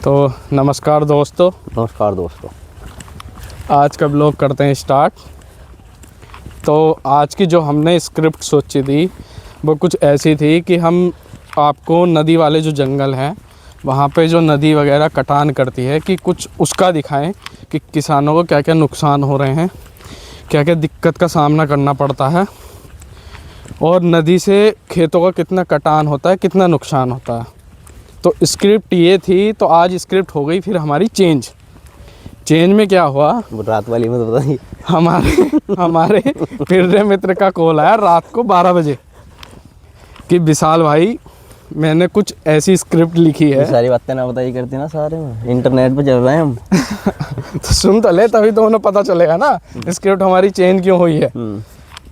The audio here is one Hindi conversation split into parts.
तो नमस्कार दोस्तों। आज का ब्लॉग करते हैं स्टार्ट। तो आज की जो हमने स्क्रिप्ट सोची थी वो कुछ ऐसी थी कि हम आपको नदी वाले जो जंगल हैं वहाँ पे जो नदी वगैरह कटान करती है कि कुछ उसका दिखाएं कि किसानों को क्या क्या नुकसान हो रहे हैं, क्या क्या दिक्कत का सामना करना पड़ता है और नदी से खेतों का कितना कटान होता है, कितना नुकसान होता है। तो स्क्रिप्ट ये थी, तो आज स्क्रिप्ट हो गई फिर हमारी चेंज में क्या हुआ, रात वाली में तो पता नहीं। हमारे फिर मित्र का कॉल आया रात को 12 बजे कि विशाल भाई मैंने कुछ ऐसी स्क्रिप्ट लिखी है। सारी बातें ना बताई करती ना, सारे में इंटरनेट पे चल रहे हैं हम। तो सुन तो ले, तभी तो उन्हें पता चलेगा ना स्क्रिप्ट हमारी चेंज क्यों हुई है।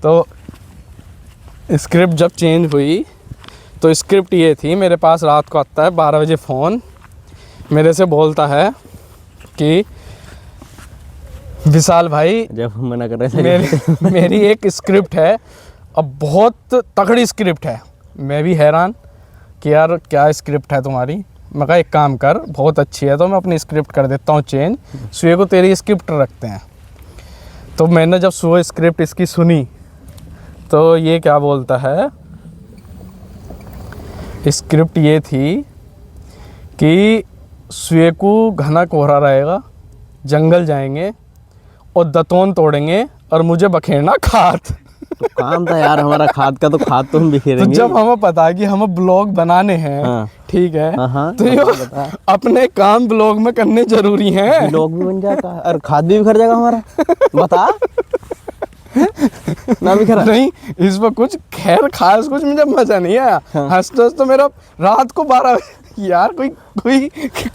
तो स्क्रिप्ट जब चेंज हुई तो स्क्रिप्ट ये थी, मेरे पास रात को आता है 12 बजे फ़ोन, मेरे से बोलता है कि विशाल भाई जब हम मना कर रहे थे मेरी एक स्क्रिप्ट है, अब बहुत तगड़ी स्क्रिप्ट है। मैं भी हैरान कि यार क्या स्क्रिप्ट है तुम्हारी। मैं कहा एक काम कर, बहुत अच्छी है तो मैं अपनी स्क्रिप्ट कर देता हूँ चेंज, सुबह को तेरी स्क्रिप्ट रखते हैं। तो मैंने जब सुबह स्क्रिप्ट इसकी सुनी तो ये क्या बोलता है, स्क्रिप्ट ये थी कि सुबह को घना कोहरा रहेगा, जंगल जाएंगे और दतौन तोड़ेंगे और मुझे बखेरना खाद। तो काम था यार हमारा खाद का, तो खाद तो हम बिखेरेंगे। तो जब हमें पता है कि हमें ब्लॉग बनाने हैं, हाँ, ठीक है, तो ये अपने काम ब्लॉग में करने जरूरी हैं। ब्लॉग भी बन जाता है और खाद भी बिखर जाएगा हमारा। बता ना बिखरा नहीं, इसमें कुछ खैर खास कुछ मुझे मजा नहीं आया। हंसते हंसते मेरा रात को 12 बजे यार कोई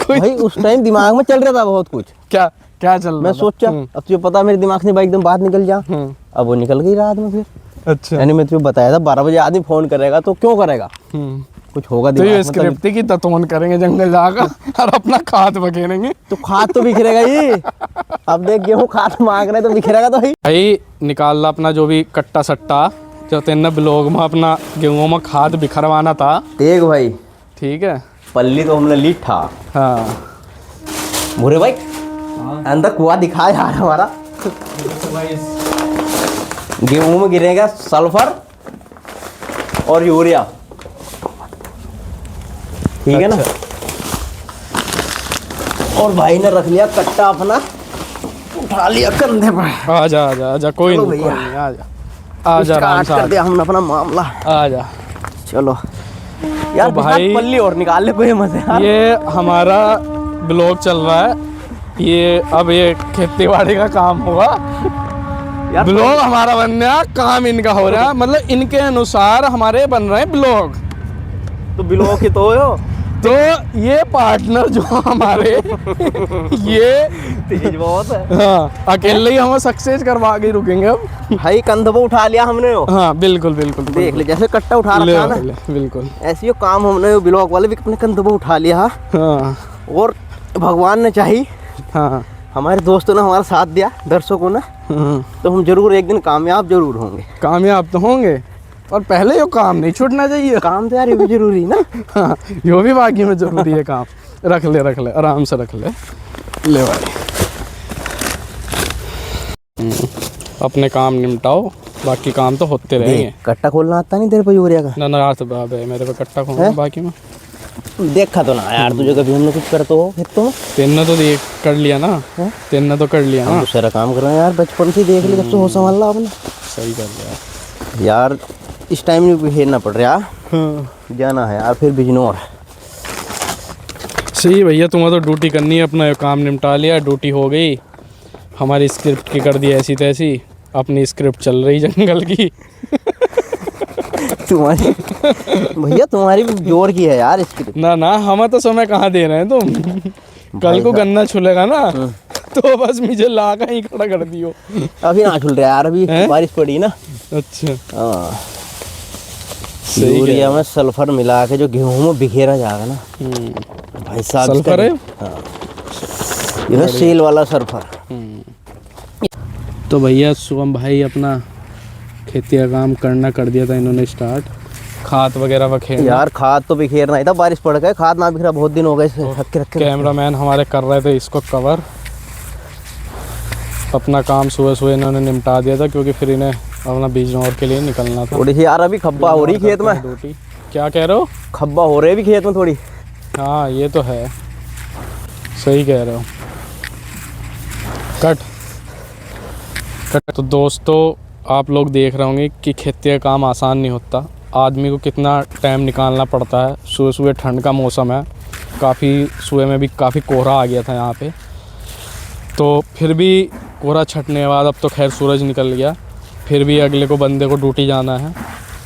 भाई उस टाइम दिमाग में चल रहा था बहुत कुछ। क्या चल रहा था? मैं सोचा अब तुझे पता मेरे दिमाग से एकदम बात निकल जा। अब वो निकल गई रात में फिर। अच्छा, यानी मैं तुझे बताया था 12 बजे आदमी फोन करेगा तो क्यों करेगा, कुछ होगा तो ये स्क्रिप्ट थी कि दतौन करेंगे जंगल जाकर और अपना खाद बखेरेंगे। तो खाद तो बिखरेगा ही। अब देख गेहूं खाद मांग रहे तो बिखरेगा तो भाई निकाल ला अपना जो भी कट्टा सट्टा जो तेने ब्लॉग में अपना गेहूं में खाद बिखरवाना था। देख भाई, ठीक है, पल्ली तो हमने ली था। हाँ भूरे भाई, अंदर कुआ दिखा यार हमारा। गेहूं में गिरेगा सल्फर और यूरिया, ठीक है ना। और भाई ने रख लिया कट्टा अपना, उठा लिया कंधे पर। आजा कोई नहीं, आजा आराम से कर दिया हमने अपना मामला। आजा चलो यार तो भाई पल्ली और निकाल ले कोई मजे। ये हमारा ब्लॉग चल रहा है, ये अब ये खेती बाड़ी का काम होगा। ब्लॉग हमारा बन रहा, काम इनका हो रहा है, मतलब इनके अनुसार हमारे बन रहे हैं ब्लॉग। तो ब्लॉग ही तो हो। तो ये पार्टनर जो हमारे ये तेज बहुत है। हाँ, अकेले ही हमें सक्सेस करवा के रुकेंगे अब। भाई कंधे पे उठा लिया हमने। हाँ बिल्कुल देख ले, जैसे कट्टा उठा रखा ना, बिल्कुल ऐसे ही काम हमने ब्लॉग वाले भी अपने कंधे पे उठा लिया। हाँ, और भगवान ने चाहिए, हाँ, हमारे दोस्तों ने हमारा साथ दिया, दर्शकों ने, तो हम जरूर एक दिन कामयाब जरूर होंगे। कामयाब तो होंगे, और पहले यो काम नहीं छूटना चाहिए। काम तो यार ये भी जरूरी ना। हाँ, यो भी बाकी में जरूरी है काम। रख ले आराम से रख ले भाई। अपने काम निपटाओ, बाकी काम तो होते रहेंगे। कट्टा खोलना आता नहीं तेरे को यूरिया का? ना आज बाबे मेरे को कट्टा खोलना, बाकी में देखा तो ना यार तुझे कभी हमने कुछ करते हो खेतों में। तेने तो देख कर लिया ना, तेने तो कर लिया ना। सारा काम कर रहे हैं यार, बचपन से देख ले, जब से हो संभाल ला आपने। सही कर लिया यार, इस टाइम में बिखेरना पड़ रहा है। जाना है यार फिर बिजनौर। सही भैया, तुम्हें तो ड्यूटी करनी है, अपना काम निपटा लिया, ड्यूटी हो गई। हमारी स्क्रिप्ट की कर दी ऐसी तैसी, अपनी स्क्रिप्ट चल रही जंगल की। तुम्हारी भैया तुम्हारी जोर की है यार स्क्रिप्ट। ना हमें तो समय कहाँ दे रहे हैं तुम। कल को गन्ना छुलेगा ना तो बस मुझे ला कर ही खड़ा कर दियो। अभी ना छुल रहा यार, अभी बारिश पड़ी ना। अच्छा, हाँ, यूरिया में सल्फर मिला के जो गेहूं में बिखेरा जाएगा ना भाई साहब। सल्फर है, ये सेल वाला सल्फर। तो भैया शुभम भाई अपना खेती का काम करना कर दिया था इन्होंने स्टार्ट। खाद वगैरह बखेरना। यार खाद तो बिखेरना ही था, बारिश पड़ गई, खाद ना बिखरा, बहुत दिन हो गए इसे रख के कैमरामैन हमारे कर रहे थे इसको कवर। अपना काम सुबह सुबह इन्होंने निपटा दिया था क्योंकि फिर इन्हें अपना बीज नौर के लिए निकलना था। थोड़ी सी यार अभी खब्बा हो रही खेत में। ड्यूटी क्या कह रहे हो? खब्बा हो रहे भी खेत में थोड़ी। हाँ ये तो है, सही कह रहे हो। Cut cut. तो दोस्तों आप लोग देख रहे होंगे कि खेती का काम आसान नहीं होता, आदमी को कितना टाइम निकालना पड़ता है। सुबह सुबह ठंड का मौसम है, काफ़ी सुबह में भी काफ़ी कोहरा आ गया था यहाँ पे, तो फिर भी कोहरा छटने के बाद अब तो खैर सूरज निकल गया, फिर भी अगले को बंदे को ड्यूटी जाना है।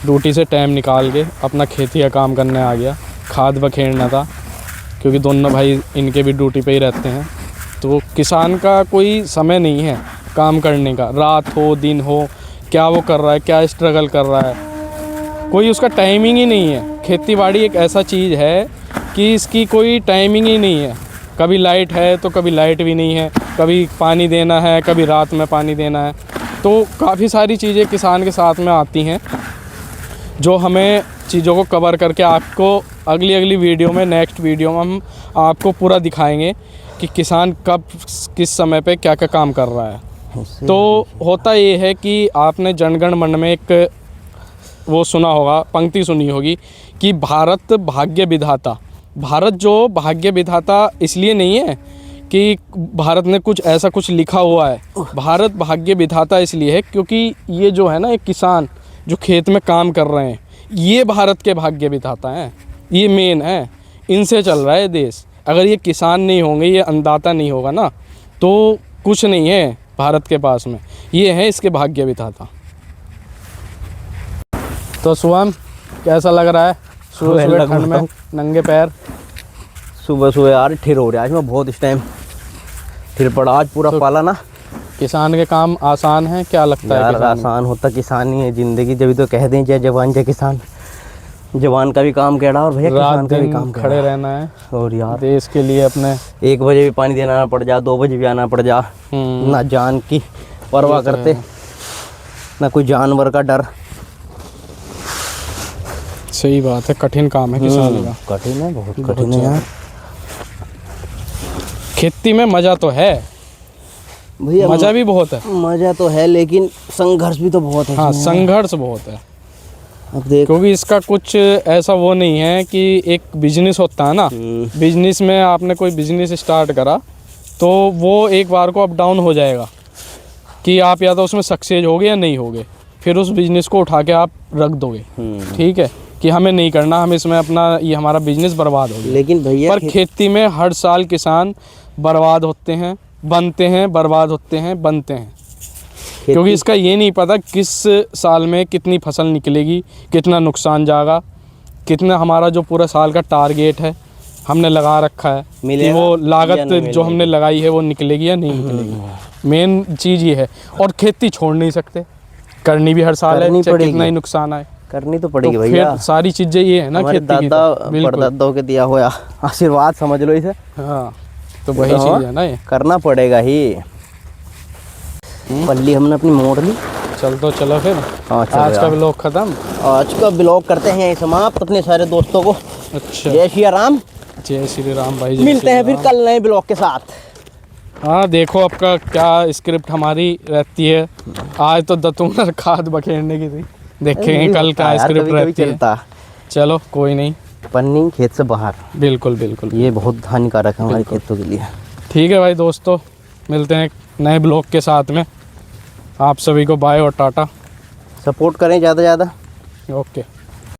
ड्यूटी से टाइम निकाल के अपना खेती का काम करने आ गया। खाद बखेरना था क्योंकि दोनों भाई इनके भी ड्यूटी पे ही रहते हैं। तो किसान का कोई समय नहीं है काम करने का, रात हो दिन हो, क्या वो कर रहा है, क्या स्ट्रगल कर रहा है, कोई उसका टाइमिंग ही नहीं है। खेती बाड़ी एक ऐसा चीज़ है कि इसकी कोई टाइमिंग ही नहीं है। कभी लाइट है तो कभी लाइट भी नहीं है, कभी पानी देना है, कभी रात में पानी देना है। तो काफ़ी सारी चीज़ें किसान के साथ में आती हैं जो हमें चीज़ों को कवर करके आपको अगली वीडियो में, नेक्स्ट वीडियो में हम आपको पूरा दिखाएंगे कि किसान कब किस समय पे क्या क्या काम कर रहा है। तो होता ये है कि आपने जनगण मन में एक वो सुना होगा, पंक्ति सुनी होगी कि भारत भाग्य विधाता। भारत जो भाग्य विधाता इसलिए नहीं है कि भारत ने कुछ ऐसा कुछ लिखा हुआ है, भारत भाग्य विधाता इसलिए है क्योंकि ये जो है ना, एक किसान जो खेत में काम कर रहे हैं, ये भारत के भाग्य विधाता हैं, ये मेन है, इनसे चल रहा है देश। अगर ये किसान नहीं होंगे, ये अन्नदाता नहीं होगा ना, तो कुछ नहीं है भारत के पास में, ये है इसके भाग्य विधाता। तो सुबह कैसा लग रहा है? सुबह सुबह ठंड में नंगे पैर, सुबह सुबह यार ठिर हो रहा है आज मैं बहुत, इस टाइम ठिर पड़ा आज पूरा तो पाला ना। किसान के काम आसान है क्या लगता है? यार आसान होता किसान ही है जिंदगी, जब तो कह दें जय जवान जय किसान। जवान का भी काम केड़ा और भैया किसान का भी काम खड़े रहना है और यार देश के लिए अपने। 1 बजे भी पानी देना ना पड़ जा, 2 बजे भी आना पड़ जा, ना जान की परवाह करते, ना कोई जानवर का डर। सही बात है, कठिन काम है किसान का। कठिन है, बहुत कठिन है यार। खेती में मज़ा तो है भैया, मज़ा भी बहुत है। मज़ा तो है लेकिन संघर्ष भी तो बहुत है। हाँ संघर्ष बहुत है, अब देख क्योंकि इसका कुछ ऐसा वो नहीं है कि एक बिजनेस होता है ना, बिजनेस में आपने कोई बिजनेस स्टार्ट करा तो वो एक बार को अप डाउन हो जाएगा कि आप या तो उसमें सक्सेस होगे या नहीं होगे, फिर उस बिजनेस को उठा के आप रख दोगे, ठीक है, कि हमें नहीं करना, हम इसमें अपना ये हमारा बिजनेस बर्बाद हो गया। लेकिन भैया पर खेती में हर साल किसान बर्बाद होते हैं, बनते हैं, बर्बाद होते हैं, बनते हैं, क्योंकि इसका ये नहीं पता किस साल में कितनी फसल निकलेगी, कितना नुकसान जाएगा, कितना हमारा जो पूरा साल का टारगेट है हमने लगा रखा है कि वो लागत जो हमने लगाई है वो निकलेगी या नहीं निकलेगी। मेन चीज़ ये है। और खेती छोड़ नहीं सकते, करनी भी हर साल है, चाहे कितना ही नुकसान आए, करनी तो पड़ेगी तो भैया। फिर सारी चीज़ें ये है ना, खेती की दादा बिल्कुल। परदादाओं के दिया हुआ आशीर्वाद समझ लो इसे। हाँ तो वही चीज़ है ना, ये करना पड़ेगा ही। पल्ली हमने अपनी मोड़ ली। चल तो चलो फिर हाँ, चलो आज का यार। ब्लॉग खत्म। आज का ब्लॉग करते हैं समाप्त। अपने सारे दोस्तों को अच्छा, जय श्री राम, जय श्री राम भाई। मिलते हैं फिर कल नए ब्लॉग के साथ। हाँ देखो आपका क्या स्क्रिप्ट हमारी रहती है। आज तो दतूंगर खाद बखेरने की थी, देखेंगे कल क्या स्क्रिप्ट रहती है। चलो कोई नहीं, पन्नी खेत से बाहर, बिल्कुल बिल्कुल, ये बहुत हानिकारक है हमारे खेतों के लिए। ठीक है भाई दोस्तों, मिलते हैं नए ब्लॉग के साथ में। आप सभी को बाय और टाटा। सपोर्ट करें ज़्यादा से ज़्यादा। ओके।